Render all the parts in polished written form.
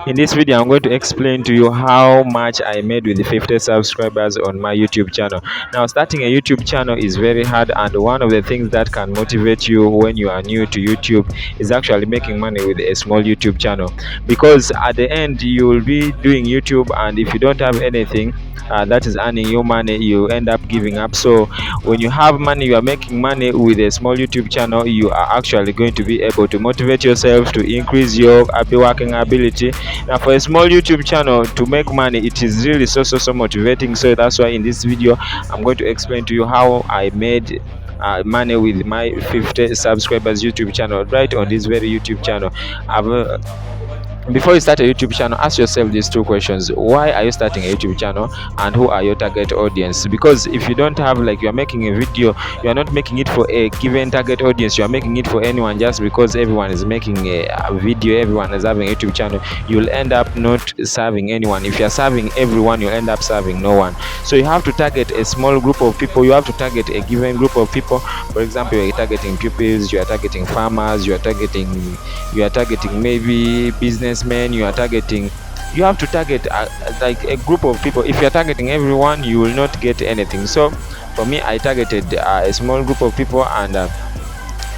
In this video, I'm going to explain to you how much I made with the 50 subscribers on my YouTube channel. Now, starting a YouTube channel is very hard, and one of the things that can motivate you when you are new to YouTube is actually making money with a small YouTube channel. Because at the end, you will be doing YouTube, and if you don't have anything that is earning you money, you end up giving up. So when you have money, you are making money with a small YouTube channel, you are actually going to be able to motivate yourself to increase your working ability. Now, for a small YouTube channel to make money, it is really so motivating. So that's why in this video I'm going to explain to you how I made money with my 50 subscribers YouTube channel, right on this very YouTube channel. Before you start a YouTube channel, ask yourself these two questions: why are you starting a YouTube channel, and who are your target audience? Because if you don't have, like, you are making a video, you are not making it for a given target audience, you are making it for anyone just because everyone is making a video, everyone is having a YouTube channel, you'll end up not serving anyone. If you are serving everyone, you'll end up serving no one. So you have to target a small group of people, you have to target a given group of people. For example, you are targeting pupils, you are targeting farmers, you are targeting maybe businessmen, you have to target like a group of people. If you're targeting everyone, you will not get anything. So for me, I targeted a small group of people, and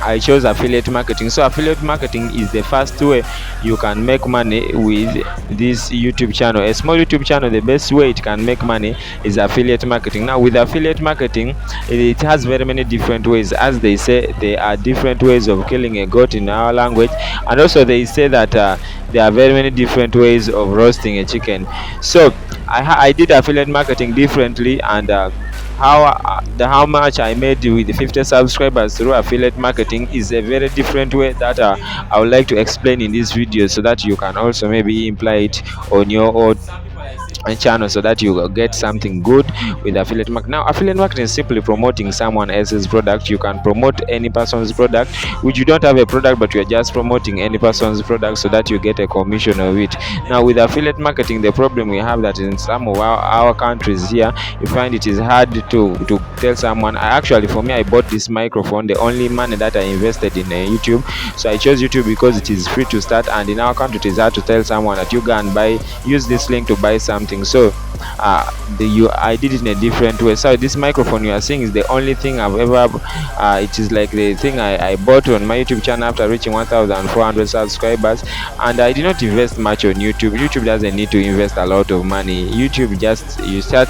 I chose affiliate marketing. So affiliate marketing is the first way you can make money with this YouTube channel. A small YouTube channel, the best way it can make money is affiliate marketing. Now, with affiliate marketing, it has very many different ways. As they say, there are different ways of killing a goat in our language, and also they say that there are very many different ways of roasting a chicken. So I did affiliate marketing differently, and how much I made with the 50 subscribers through affiliate marketing is a very different way that I would like to explain in this video, so that you can also maybe imply it on your own channel, so that you get something good with affiliate marketing. Now, affiliate marketing is simply promoting someone else's product. You can promote any person's product, which you don't have a product, but you are just promoting any person's product so that you get a commission of it. Now, with affiliate marketing, the problem we have that in some of our countries here, you find it is hard to tell someone. For me, I bought this microphone, the only money that I invested in YouTube. So I chose YouTube because it is free to start, and in our country it is hard to tell someone that you can use this link to buy something. So I did it in a different way. So this microphone you are seeing is the only thing I've ever it is like the thing I bought on my YouTube channel after reaching 1,400 subscribers, and I did not invest much on YouTube doesn't need to invest a lot of money. YouTube, just you start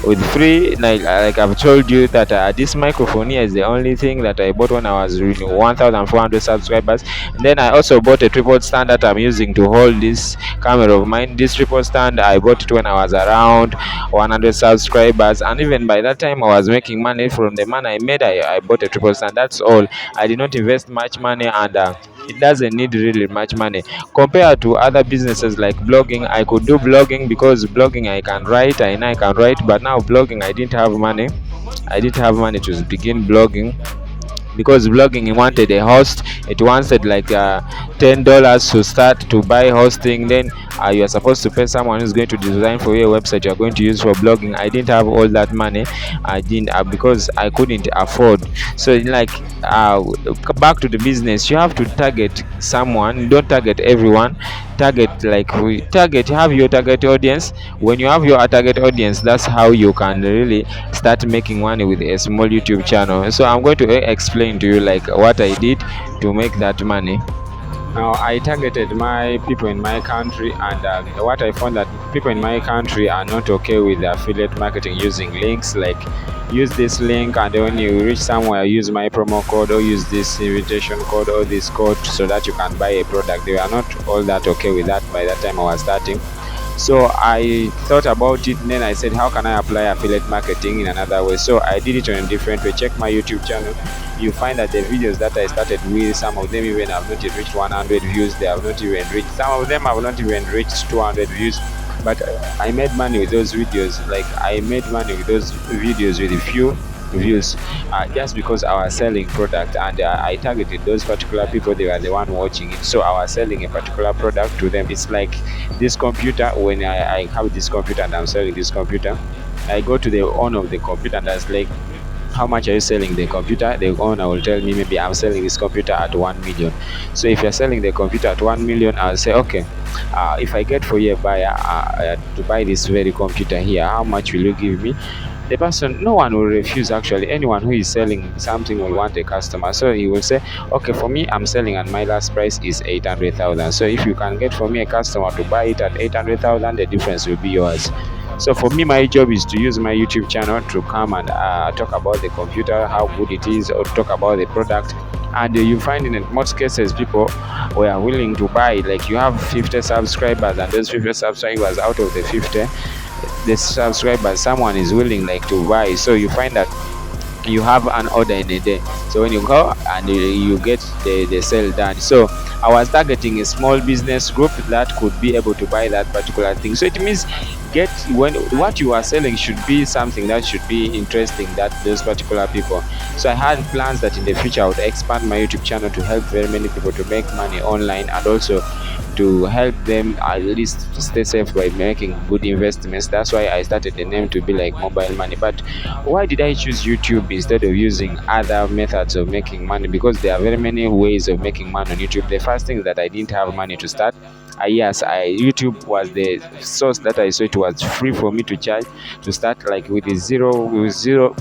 with free, like I've told you that this microphone here is the only thing that I bought when I was reaching 1,400 subscribers. And then I also bought a tripod stand that I'm using to hold this camera of mine. This tripod stand I bought it when I was around 100 subscribers, and even by that time I was making money from the money I made. I bought a tripod stand, that's all. I did not invest much money, and it doesn't need really much money compared to other businesses like blogging. I could do blogging because blogging I can write, I know I can write, but now blogging I didn't have money. To begin blogging, because blogging wanted a host. It wanted like $10 to start to buy hosting. Then you are supposed to pay someone who's going to design for you a website you are going to use for blogging. I didn't have all that money. I didn't because I couldn't afford. So back to the business, you have to target someone. Don't target everyone. Have your target audience. When you have your target audience, that's how you can really start making money with a small YouTube channel. So I'm going to explain to you like what I did to make that money. Now, I targeted my people in my country, and what I found that people in my country are not okay with affiliate marketing using links. Like, use this link, and when you reach somewhere, use my promo code or use this invitation code or this code so that you can buy a product. They were not all that okay with that by that time I was starting. So I thought about it, and then I said, how can I apply affiliate marketing in another way? So I did it in a different way. Check my YouTube channel. You find that the videos that I started with, some of them even have not reached 100 views. Some of them have not even reached 200 views. But I made money with those videos. Like, I made money with those videos with a few views, just because I was selling product, and I targeted those particular people. They were the one watching it, so I was selling a particular product to them. It's like this computer. When I have this computer and I'm selling this computer, I go to the owner of the computer and I was like, how much are you selling the computer? The owner will tell me, maybe I'm selling this computer at 1 million. So if you're selling the computer at 1 million, I'll say, okay, if I get for you a buyer to buy this very computer here, how much will you give me? The person, no one will refuse. Actually, anyone who is selling something will want a customer, so he will say, okay, for me, I'm selling and my last price is 800,000. So if you can get for me a customer to buy it at 800,000, the difference will be yours. So for me, my job is to use my YouTube channel to come and talk about the computer, how good it is, or talk about the product. And you find in most cases people were willing to buy. Like, you have 50 subscribers, and those 50 subscribers, out of the 50, the subscribers, someone is willing like to buy. So you find that you have an order in a day. So when you go and you get the sale done. So I was targeting a small business group that could be able to buy that particular thing. So it means when what you are selling should be something that should be interesting that those particular people. So I had plans that in the future I would expand my YouTube channel to help very many people to make money online, and also to help them at least stay safe by making good investments. That's why I started the name to be like mobile money. But why did I choose YouTube instead of using other methods of making money? Because there are very many ways of making money on YouTube. The first thing is that I didn't have money to start. Yes, YouTube was the source that I saw. It was free for me to charge to start, like with zero,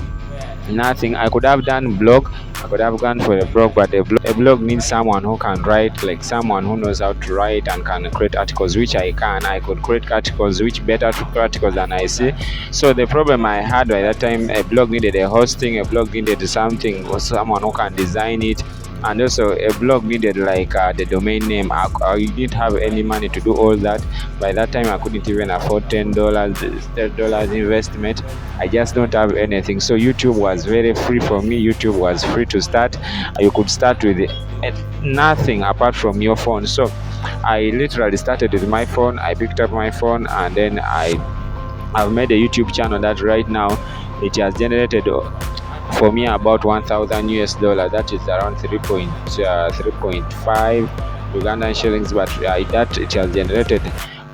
nothing. I could have done blog. I could have gone for a blog, but a blog needs someone who can write, like someone who knows how to write and can create articles, which I can. I could create articles which better to create articles than I see. So the problem I had by that time, a blog needed a hosting, a blog needed something or someone who can design it, and also a blog needed like the domain name. I didn't have any money to do all that. By that time I couldn't even afford $10 investment. I just don't have anything. So YouTube was very free for me. YouTube was free to start. You could start with nothing apart from your phone. So I literally started with my phone. I picked up my phone, and then I've made a YouTube channel that right now it has generated for me about 1,000 US dollar. That is around 3.5 Ugandan shillings, but that it has generated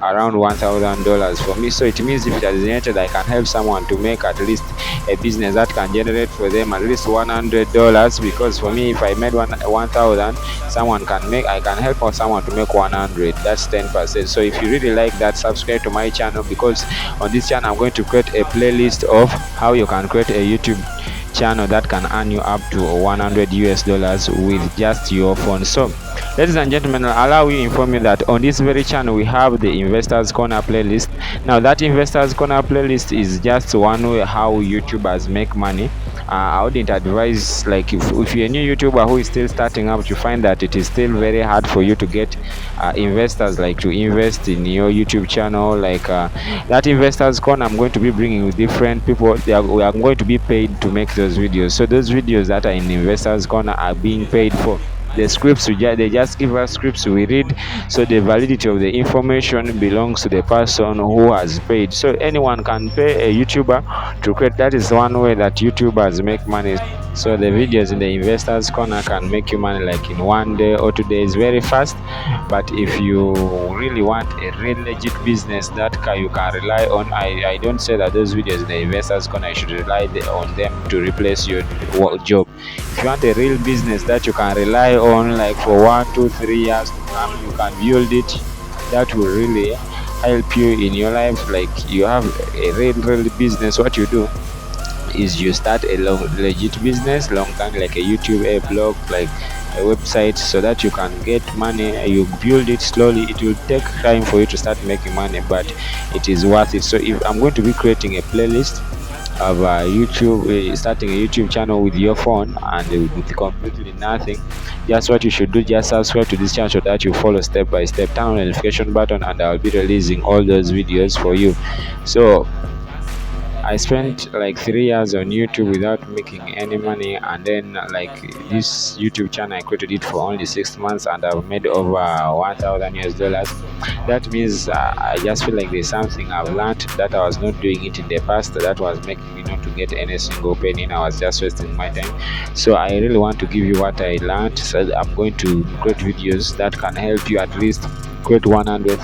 around $1,000 for me. So it means if it has generated, I can help someone to make at least a business that can generate for them at least $100. Because for me, if I made 1,000, I can help someone to make 100. That's 10%. So if you really like that, subscribe to my channel, because on this channel I'm going to create a playlist of how you can create a YouTube channel that can earn you up to $100 with just your phone. So ladies and gentlemen, allow me to inform you that on this very channel we have the Investors Corner playlist. Now that Investors Corner playlist is just one way how YouTubers make money. I wouldn't advise, like if you're a new YouTuber who is still starting up, you find that it is still very hard for you to get investors like to invest in your YouTube channel. Like that Investors Corner, I'm going to be bringing different people. We are going to be paid to make those videos. So those videos that are in Investors Corner are being paid for. The scripts they just give us scripts we read, so the validity of the information belongs to the person who has paid. So anyone can pay a YouTuber to create. That is one way that YouTubers make money. So the videos in the Investors Corner can make you money like in 1 day or 2 days, very fast. But if you really want a real legit business that you can rely on, I don't say that those videos in the Investors Corner you should rely on them to replace your job. If you want a real business that you can rely on, like for 1, 2, 3 years to come, you can build it. That will really help you in your life. Like you have a real business. What you do is you start a legit business, long time, like a YouTube, a blog, like a website, so that you can get money. You build it slowly. It will take time for you to start making money, but it is worth it. So if I'm going to be creating a playlist of YouTube, starting a YouTube channel with your phone and with completely nothing, just what you should do, just subscribe to this channel so that you follow step by step, turn on the notification button, and I'll be releasing all those videos for you. So I spent like 3 years on YouTube without making any money, and then like this YouTube channel I created it for only 6 months, and I've made over $1,000. That means I just feel like there's something I've learned that I was not doing it in the past, that was making me not to get any single penny. I was just wasting my time. So I really want to give you what I learned. So I'm going to create videos that can help you at least create 100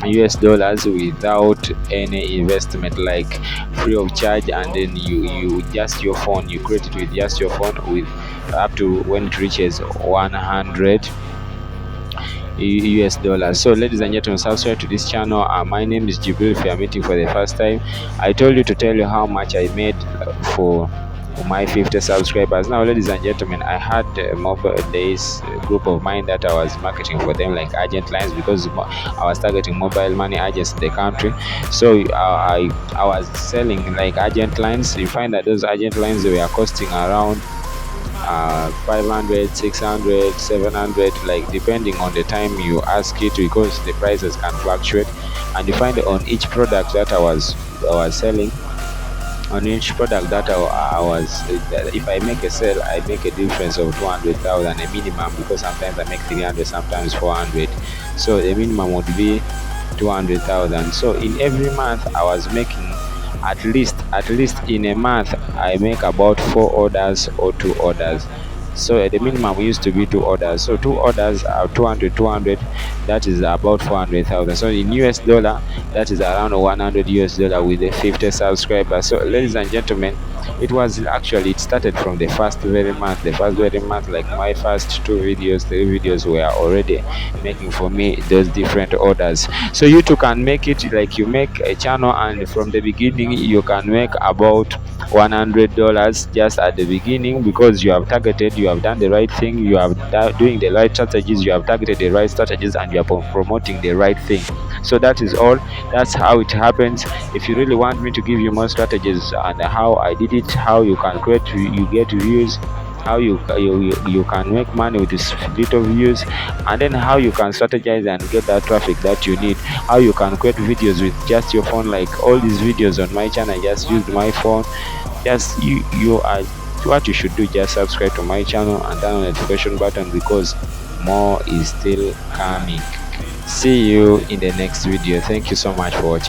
US dollars without any investment, like free of charge. And then you just your phone, you create it with just your phone, with up to when it reaches 100 US dollars. So ladies and gentlemen, subscribe to this channel. My name is Jibril. If you are meeting for the first time, I told you to tell you how much I made for my 50 subscribers. Now ladies and gentlemen, I had mobile days group of mine that I was marketing for them, like agent lines, because I was targeting mobile money agents in the country. So I was selling like agent lines. You find that those agent lines, they were costing around 500, 600, 700, like depending on the time you ask it, because the prices can fluctuate. And you find on each product that I was selling, on each product that I was, if I make a sale, I make a difference of 200,000, a minimum, because sometimes I make 300, sometimes 400. So the minimum would be 200,000. So in every month I was making at least in a month I make about 4 orders or 2 orders. So the minimum used to be 2 orders. So 2 orders are 200, 200. That is about 400,000. So in US dollar, that is around 100 US dollar with the 50 subscribers. So ladies and gentlemen, it started from the first very month. Like my first 2 videos, 3 videos were already making for me those different orders. So you too can make it, like you make a channel and from the beginning you can make about $100 just at the beginning, because you have targeted, you have done the right thing, you have doing the right strategies, you have targeted the right strategies, and you are promoting the right thing. So that is all. That's how it happens. If you really want me to give you more strategies and how I did it, how you can create, you get views, how you can make money with this little views, and then how you can strategize and get that traffic that you need, how you can create videos with just your phone, like all these videos on my channel, I just used my phone. Just you are, what you should do, just subscribe to my channel and turn on the notification button, because more is still coming. See you in the next video. Thank you so much for watching.